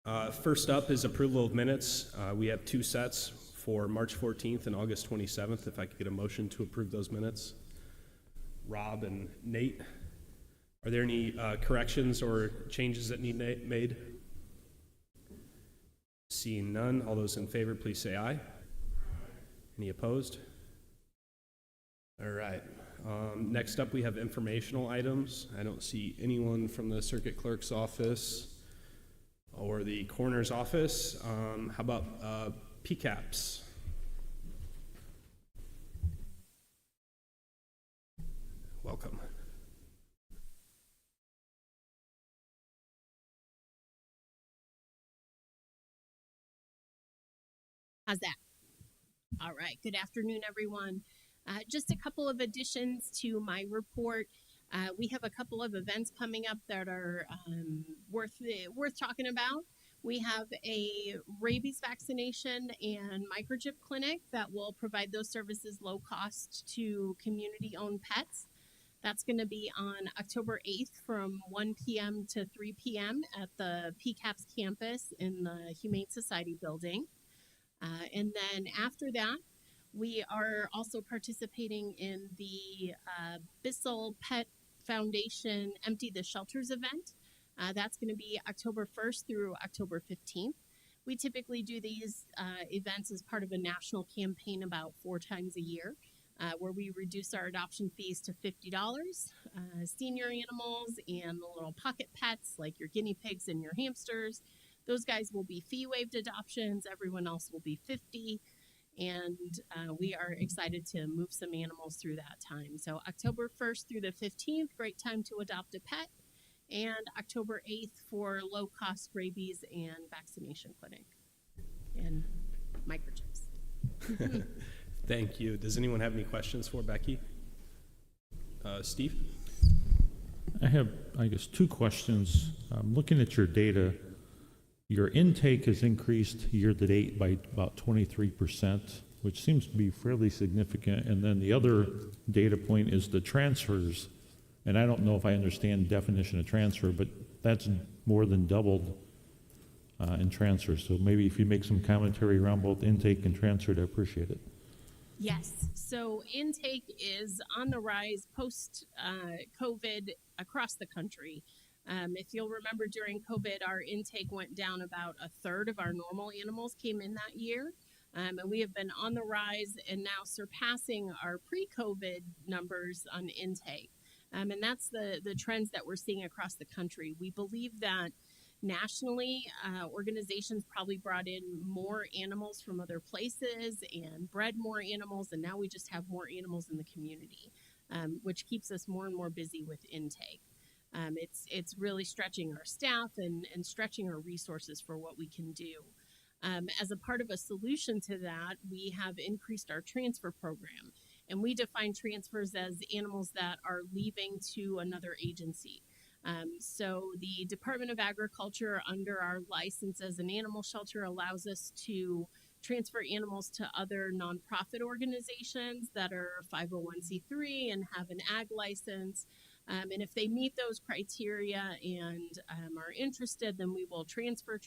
First up is approval of minutes. We have two sets for March 14th and August 27th. If I could get a motion to approve those minutes. Rob and Nate, are there any corrections or changes that need made? Seeing none, all those in favor, please say aye. Any opposed? All right. Next up, we have informational items. I don't see anyone from the circuit clerk's office or the coroner's office. How about PCAPs? Welcome. How's that? All right. Good afternoon, everyone. Just a couple of additions to my report. We have a couple of events coming up that are worth talking about. We have a rabies vaccination and microchip clinic that will provide those services low cost to community-owned pets. That's going to be on October 8th from 1 p.m. to 3 p.m. at the PCAPS campus in the Humane Society building. And then after that, we are also participating in the Bissell Pet Foundation Empty the Shelters event. That's going to be October 1st through October 15th. We typically do these events as part of a national campaign about 4 times a year, where we reduce our adoption fees to $50. Senior animals and the little pocket pets like your guinea pigs and your hamsters, those guys will be fee-waived adoptions. Everyone else will be $50. And we are excited to move some animals through that time. So October 1st through the 15th, great time to adopt a pet. And October 8th for low-cost rabies and vaccination clinic and microchips. Thank you. Does anyone have any questions for Becky? Steve? I have, I guess, 2 questions. Looking at your data, your intake has increased year to date by about 23%, which seems to be fairly significant. And then the other data point is the transfers. And I don't know if I understand the definition of transfer, but that's more than doubled in transfers. So maybe if you make some commentary around both intake and transfer, I'd appreciate it. Yes, so intake is on the rise post-COVID across the country. If you'll remember, during COVID, our intake went down about a third of our normal animals came in that year. And we have been on the rise and now surpassing our pre-COVID numbers on intake. And that's the trends that we're seeing across the country. We believe that nationally, organizations probably brought in more animals from other places and bred more animals, and now we just have more animals in the community, which keeps us more and more busy with intake. It's really stretching our staff and stretching our resources for what we can do. As a part of a solution to that, we have increased our transfer program, and we define transfers as animals that are leaving to another agency. So the Department of Agriculture, under our license as an animal shelter, allows us to transfer animals to other nonprofit organizations that are 501c3 and have an ag license. And if they meet those criteria and are interested, then we will transfer.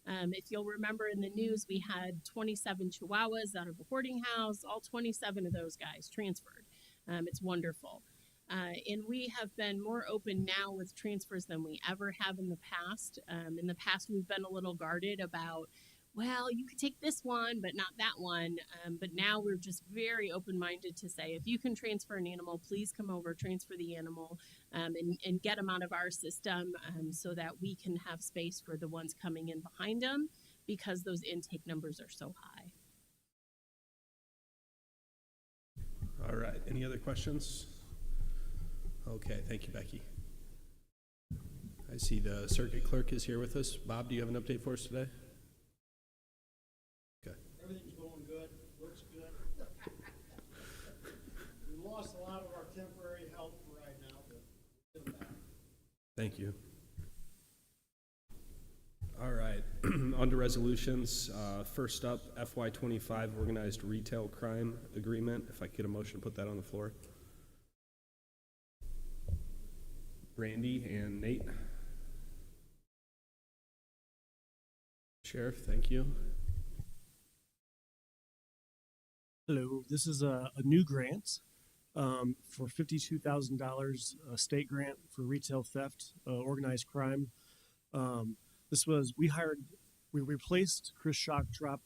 If you'll remember in the news, we had 27 Chihuahuas out of a hoarding house. All 27 of those guys transferred. It's wonderful. And we have been more open now with transfers than we ever have in the past. In the past, we've been a little guarded about, well, you could take this one, but not that one. But now we're just very open-minded to say, if you can transfer an animal, please come over, transfer the animal, and get them out of our system so that we can have space for the ones coming in behind them, because those intake numbers are so high. All right. Any other questions? Okay. Thank you, Becky. I see the circuit clerk is here with us. Bob, do you have an update for us today? Everything's going good, looks good. We lost a lot of our temporary help right now, but we'll get back. Thank you. All right, on to resolutions. First up, FY25 Organized Retail Crime Agreement. If I could get a motion to put that on the floor. Randy and Nate. Sheriff, thank you. Hello, this is a new grant for $52,000, a state grant for retail theft, organized crime. We replaced Chris Shocktrop,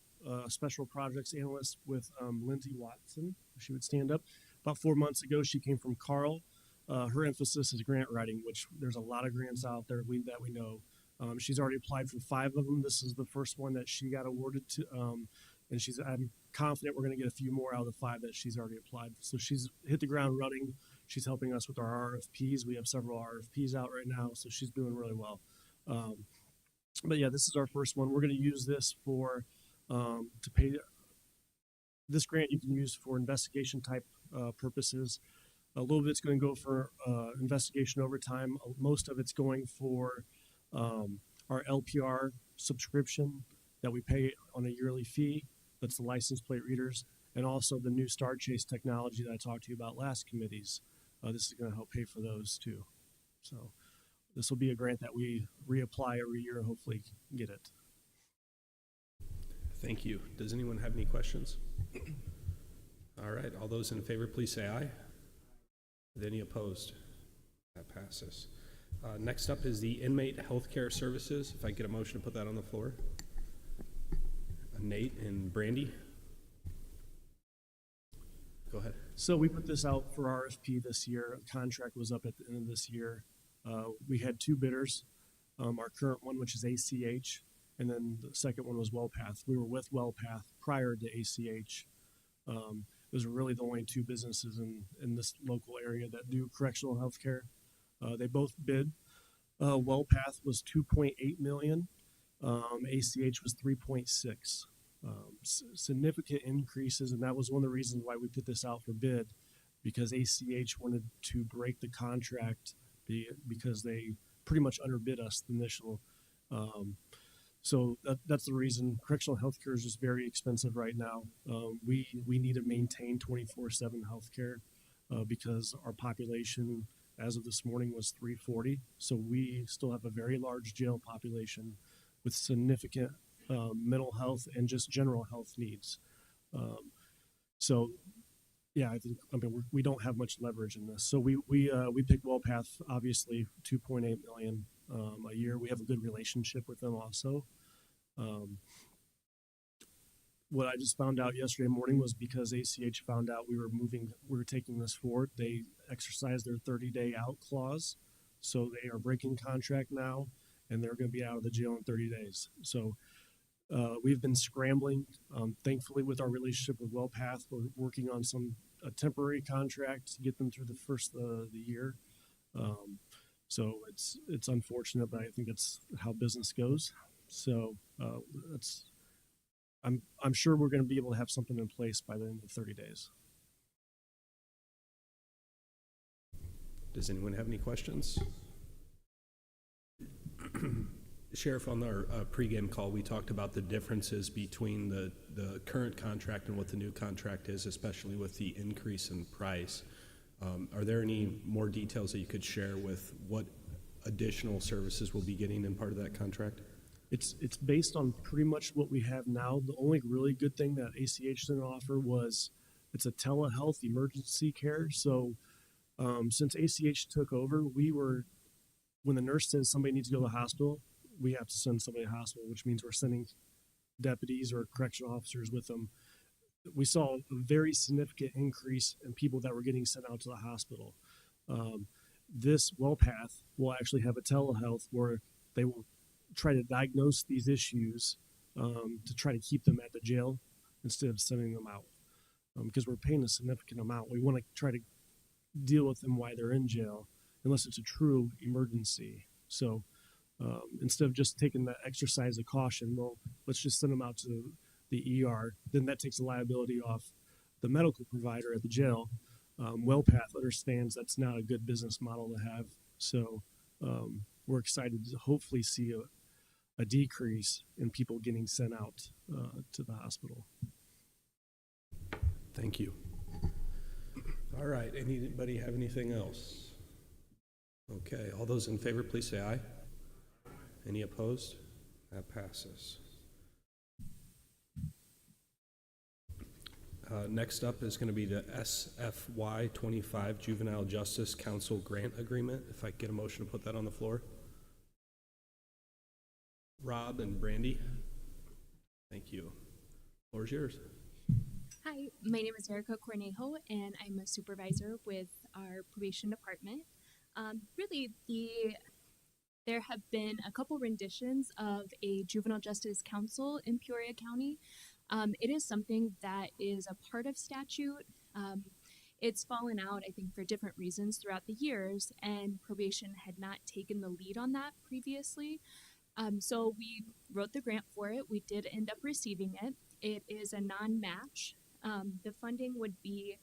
special projects analyst, with Lindsay Watson. She would stand up. About 4 months ago, she came from Carl. Her emphasis is grant writing, which there's a lot of grants out there that we know. She's already applied for 5 of them. This is the first one that she got awarded to, and I'm confident we're going to get a few more out of the 5 that she's already applied. So she's hit the ground running. She's helping us with our RFPs. We have several RFPs out right now, so she's doing really well. But yeah, this is our first one. We're going to use this for to pay. This grant you can use for investigation type purposes. A little bit's going to go for investigation overtime. Most of it's going for our LPR subscription that we pay on a yearly fee. That's the license plate readers, and also the new Star Chase technology that I talked to you about last committees. This is going to help pay for those too. So this will be a grant that we reapply every year and hopefully get it. Thank you. Does anyone have any questions? All right, all those in favor, please say aye. Any opposed? That passes. Next up is the inmate healthcare services. If I get a motion to put that on the floor. Nate and Brandy. Go ahead. So we put this out for RFP this year. A contract was up at the end of this year. We had 2 bidders. Our current one, which is ACH, and then the second one was WellPath. We were with WellPath prior to ACH. Those are really the only 2 businesses in this local area that do correctional health care. They both bid. WellPath was $2.8 million. ACH was 3.6. Significant increases, and that was one of the reasons why we put this out for bid, because ACH wanted to break the contract because they pretty much underbid us the initial. So that's the reason. Correctional healthcare is just very expensive right now. We need to maintain 24/7 healthcare because our population, as of this morning, was 340. So we still have a very large jail population with significant mental health and just general health needs. So, yeah, we don't have much leverage in this. So we picked WellPath, obviously, $2.8 million a year. We have a good relationship with them also. What I just found out yesterday morning was because ACH found out we were taking this forward. They exercised their 30-day out clause, so they are breaking contract now, and they're going to be out of the jail in 30 days. So we've been scrambling. Thankfully, with our relationship with WellPath, we're working on a temporary contract to get them through the first of the year. So it's unfortunate, but I think it's how business goes. So I'm sure we're going to be able to have something in place by the end of 30 days. Does anyone have any questions? Sheriff, on our pregame call, we talked about the differences between the current contract and what the new contract is, especially with the increase in price. Are there any more details that you could share with what additional services we'll be getting in part of that contract? It's based on pretty much what we have now. The only really good thing that ACH didn't offer was it's a telehealth emergency care. So since ACH took over, when the nurse says somebody needs to go to the hospital, we have to send somebody to the hospital, which means we're sending deputies or correctional officers with them. We saw a very significant increase in people that were getting sent out to the hospital. This WellPath will actually have a telehealth where they will try to diagnose these issues to try to keep them at the jail instead of sending them out. Because we're paying a significant amount. We want to try to deal with them while they're in jail, unless it's a true emergency. So instead of just taking the exercise of caution, well, let's just send them out to the ER. Then that takes the liability off the medical provider at the jail. WellPath understands that's not a good business model to have. So we're excited to hopefully see a decrease in people getting sent out to the hospital. Thank you. All right, anybody have anything else? Okay, all those in favor, please say aye. Any opposed? That passes. Next up is going to be the SFY 25 Juvenile Justice Council Grant Agreement. If I could get a motion to put that on the floor. Rob and Brandy. Thank you. Floor is yours. Hi, my name is Erica Cornejo, and I'm a supervisor with our probation department. There have been a couple renditions of a juvenile justice council in Peoria County. It is something that is a part of statute. It's fallen out, I think, for different reasons throughout the years, and probation had not taken the lead on that previously. So we wrote the grant for it. We did end up receiving it. It is a non-match. The funding would be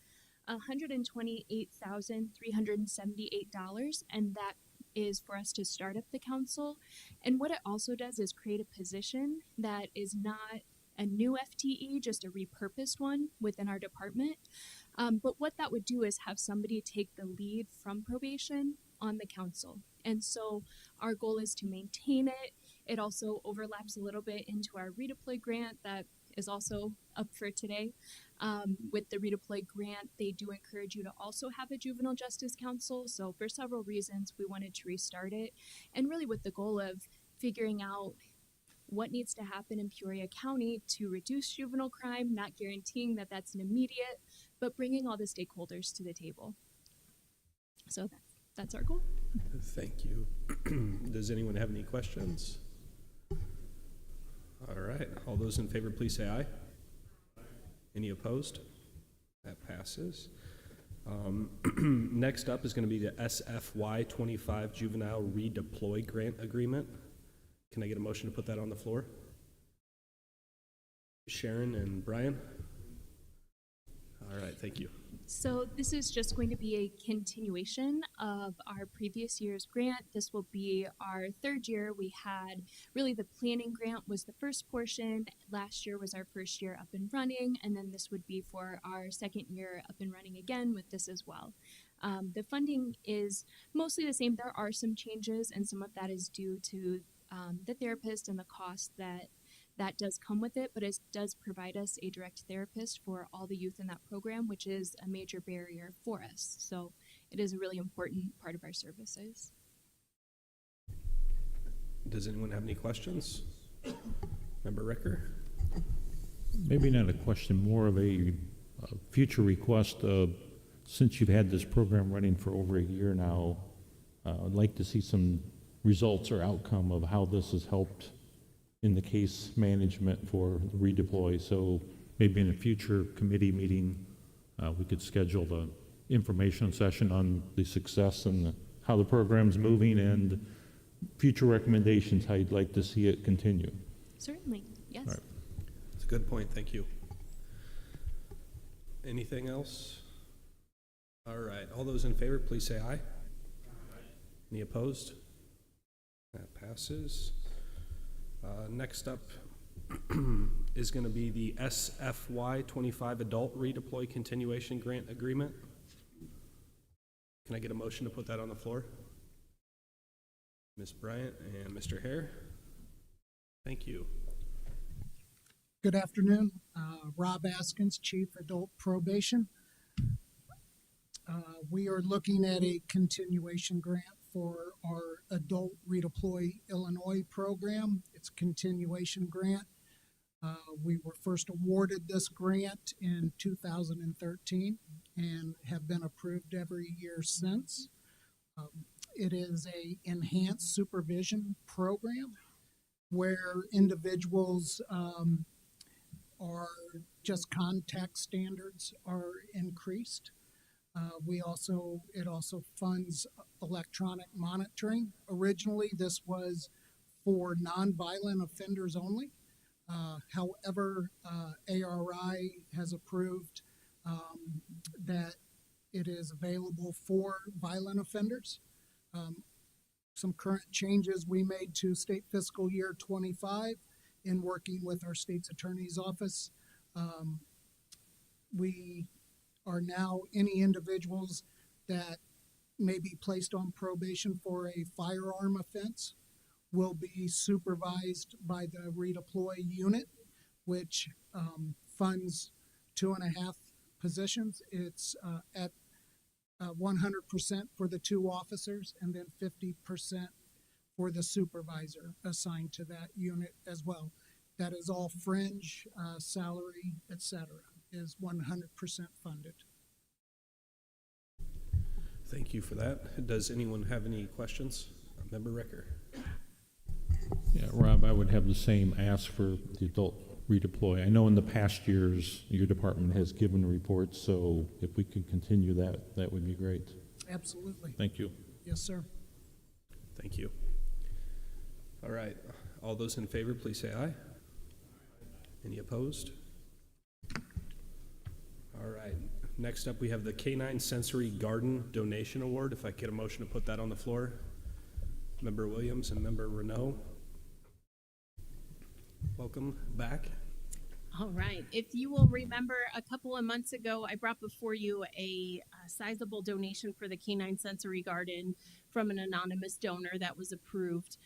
$128,378, and that is for us to start up the council. And what it also does is create a position that is not a new FTE, just a repurposed one within our department. But what that would do is have somebody take the lead from probation on the council. And so our goal is to maintain it. It also overlaps a little bit into our redeploy grant that is also up for today. With the redeploy grant, they do encourage you to also have a juvenile justice council. So for several reasons, we wanted to restart it, and really with the goal of figuring out what needs to happen in Peoria County to reduce juvenile crime, not guaranteeing that that's an immediate, but bringing all the stakeholders to the table. So that's our goal. Thank you. Does anyone have any questions? All right. All those in favor, please say aye. Any opposed? That passes. Next up is going to be the SFY 25 Juvenile Redeploy Grant Agreement. Can I get a motion to put that on the floor? Sharon and Brian? All right, thank you. So this is just going to be a continuation of our previous year's grant. This will be our third year. We had really the planning grant was the first portion. Last year was our first year up and running, and then this would be for our second year up and running again with this as well. The funding is mostly the same. There are some changes, and some of that is due to the therapist and the cost that does come with it, but it does provide us a direct therapist for all the youth in that program, which is a major barrier for us. So it is a really important part of our services. Does anyone have any questions? Member Ricker? Maybe not a question, more of a future request. Since you've had this program running for over a year now, I'd like to see some results or outcome of how this has helped in the case management for the redeploy. So maybe in a future committee meeting, we could schedule the information session on the success and how the program's moving and future recommendations, how you'd like to see it continue. Certainly, yes. All right. That's a good point, thank you. Anything else? All right, all those in favor, please say aye. Any opposed? That passes. Next up is going to be the SFY 25 Adult Redeploy Continuation Grant Agreement. Can I get a motion to put that on the floor? Ms. Bryant and Mr. Hare. Thank you. Good afternoon. Rob Askins, Chief Adult Probation. We are looking at a continuation grant for our Adult Redeploy Illinois program. It's a continuation grant. We were first awarded this grant in 2013 and have been approved every year since. It is a enhanced supervision program where individuals are just contact standards are increased. It also funds electronic monitoring. Originally, this was for nonviolent offenders only. However, ARI has approved that it is available for violent offenders. Some current changes we made to state fiscal year 25 in working with our state's attorney's office. We are now any individuals that may be placed on probation for a firearm offense will be supervised by the redeploy unit, which funds 2.5 positions. It's at 100% for the 2 officers, and then 50% for the supervisor assigned to that unit as well. That is all fringe, salary, etc., is 100% funded. Thank you for that. Does anyone have any questions? Member Ricker. Yeah, Rob, I would have the same ask for the adult redeploy. I know in the past years, your department has given reports, so if we could continue that, that would be great. Absolutely. Thank you. Yes, sir. Thank you. All right. All those in favor, please say aye. Any opposed? All right. Next up, we have the Canine Sensory Garden Donation Award. If I could get a motion to put that on the floor. Member Williams and Member Renault. Welcome back. All right. If you will remember, a couple of months ago, I brought before you a sizable donation for the Canine Sensory Garden from an anonymous donor that was approved.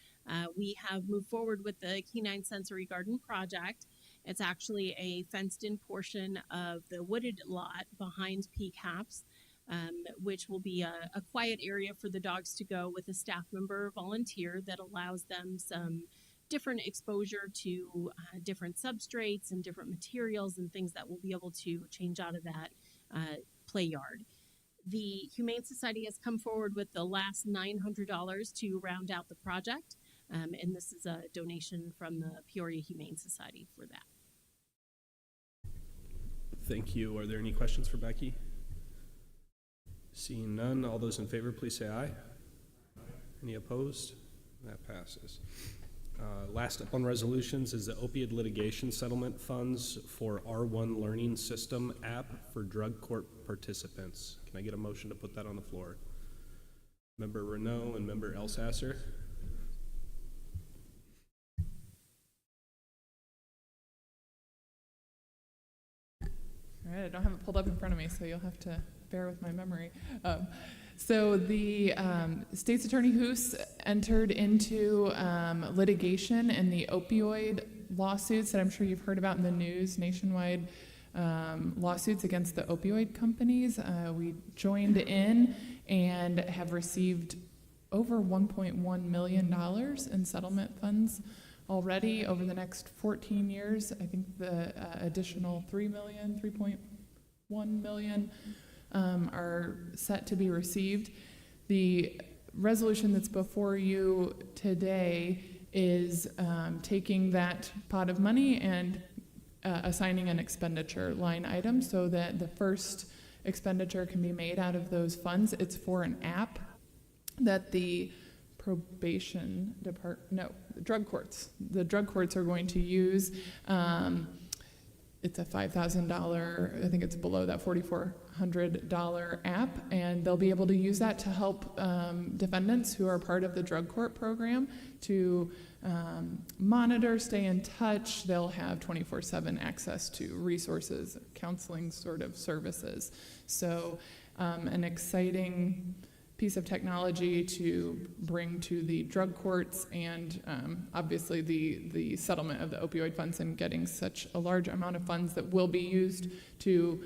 We have moved forward with the Canine Sensory Garden project. It's actually a fenced-in portion of the wooded lot behind PCAPS, which will be a quiet area for the dogs to go with a staff member or volunteer that allows them some different exposure to different substrates and different materials and things that we'll be able to change out of that play yard. The Humane Society has come forward with the last $900 to round out the project, and this is a donation from the Peoria Humane Society for that. Thank you. Are there any questions for Becky? Seeing none, all those in favor, please say aye. Any opposed? That passes. Last up on resolutions is the opioid litigation settlement funds for R1 Learning System app for drug court participants. Can I get a motion to put that on the floor? Member Renault and Member Elsasser. All right, I don't have it pulled up in front of me, so you'll have to bear with my memory. So the state's attorney Hoos entered into litigation in the opioid lawsuits that I'm sure you've heard about in the news, nationwide lawsuits against the opioid companies. We joined in and have received over $1.1 million in settlement funds already over the next 14 years. I think the additional 3.1 million are set to be received. The resolution that's before you today is taking that pot of money and assigning an expenditure line item so that the first expenditure can be made out of those funds. It's for an app that the probation department, no, drug courts. The drug courts are going to use. It's a $5,000, I think it's below that $4,400 app, and they'll be able to use that to help defendants who are part of the drug court program to monitor, stay in touch. They'll have 24/7 access to resources, counseling sort of services. So an exciting piece of technology to bring to the drug courts, and obviously the settlement of the opioid funds and getting such a large amount of funds that will be used to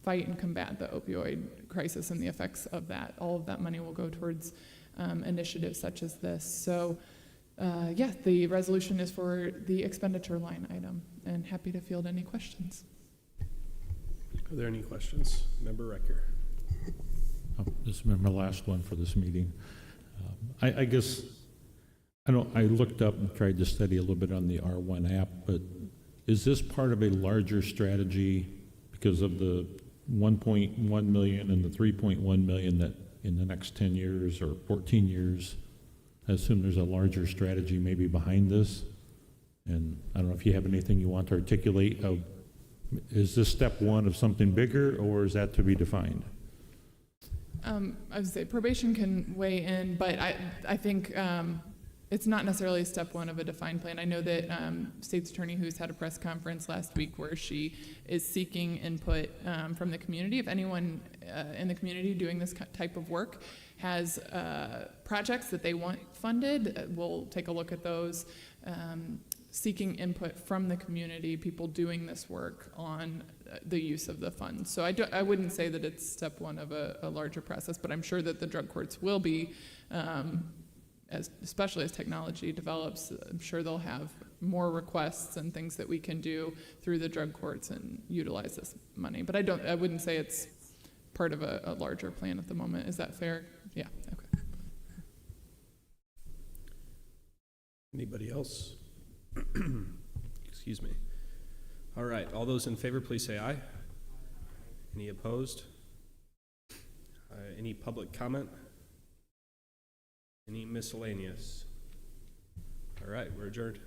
fight and combat the opioid crisis and the effects of that. All of that money will go towards initiatives such as this. So yeah, the resolution is for the expenditure line item, and happy to field any questions. Are there any questions? Member Recker. This is my last one for this meeting. I guess, I looked up and tried to study a little bit on the R1 app, but is this part of a larger strategy because of the 1.1 million and the 3.1 million that in the next 10 years or 14 years, I assume there's a larger strategy maybe behind this? And I don't know if you have anything you want to articulate. Is this step one of something bigger, or is that to be defined? I would say probation can weigh in, but I think it's not necessarily step one of a defined plan. I know that State's Attorney Hoos had a press conference last week where she is seeking input from the community. If anyone in the community doing this type of work has projects that they want funded, we'll take a look at those. seeking input from the community, people doing this work on the use of the funds. So I wouldn't say that it's step one of a larger process, but I'm sure that the drug courts will be, especially as technology develops. I'm sure they'll have more requests and things that we can do through the drug courts and utilize this money. But I wouldn't say it's part of a larger plan at the moment. Is that fair? Yeah, okay. Anybody else? Excuse me. All right, all those in favor, please say aye. Any opposed? Any public comment? Any miscellaneous? All right, we're adjourned.